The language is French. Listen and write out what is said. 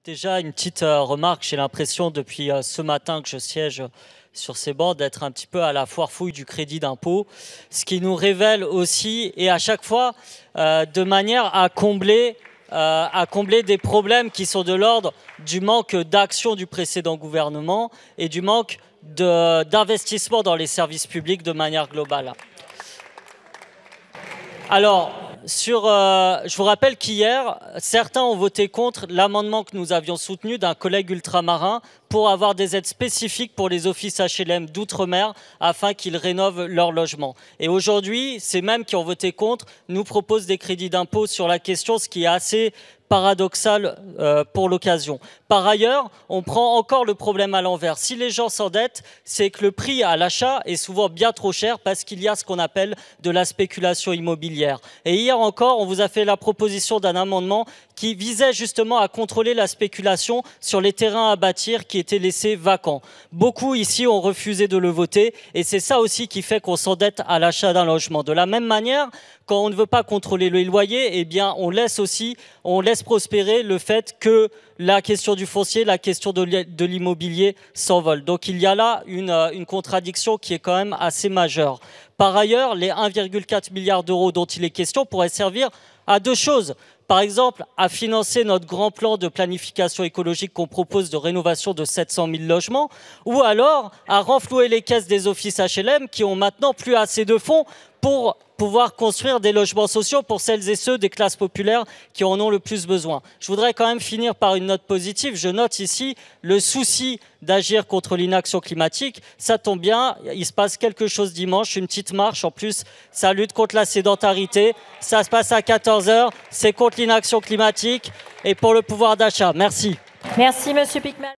Déjà, une petite remarque, j'ai l'impression depuis ce matin que je siège sur ces bancs d'être un petit peu à la foire fouille du crédit d'impôt, ce qui nous révèle aussi, et à chaque fois, de manière à combler des problèmes qui sont de l'ordre du manque d'action du précédent gouvernement et du manque d'investissement dans les services publics de manière globale. Alors, je vous rappelle qu'hier, certains ont voté contre l'amendement que nous avions soutenu d'un collègue ultramarin pour avoir des aides spécifiques pour les offices HLM d'outre-mer afin qu'ils rénovent leur logement. Et aujourd'hui, ces mêmes qui ont voté contre nous proposent des crédits d'impôt sur la question, ce qui est assez paradoxal pour l'occasion. Par ailleurs, on prend encore le problème à l'envers. Si les gens s'endettent, c'est que le prix à l'achat est souvent bien trop cher parce qu'il y a ce qu'on appelle de la spéculation immobilière. Et hier encore, on vous a fait la proposition d'un amendement qui visait justement à contrôler la spéculation sur les terrains à bâtir qui étaient laissés vacants. Beaucoup ici ont refusé de le voter et c'est ça aussi qui fait qu'on s'endette à l'achat d'un logement. De la même manière, quand on ne veut pas contrôler les loyers, eh bien on laisse prospérer le fait que la question du foncier, la question de l'immobilier s'envole. Donc il y a là une contradiction qui est quand même assez majeure. Par ailleurs, les 1,4 milliard d'euros dont il est question pourraient servir à deux choses. Par exemple, à financer notre grand plan de planification écologique qu'on propose de rénovation de 700 000 logements, ou alors à renflouer les caisses des offices HLM qui ont maintenant plus assez de fonds pour pouvoir construire des logements sociaux pour celles et ceux des classes populaires qui en ont le plus besoin. Je voudrais quand même finir par une note positive. Je note ici le souci d'agir contre l'inaction climatique. Ça tombe bien, il se passe quelque chose dimanche, une petite marche. En plus, ça lutte contre la sédentarité. Ça se passe à 14 h. C'est contre l'inaction climatique et pour le pouvoir d'achat. Merci. Merci, Monsieur Piquemal.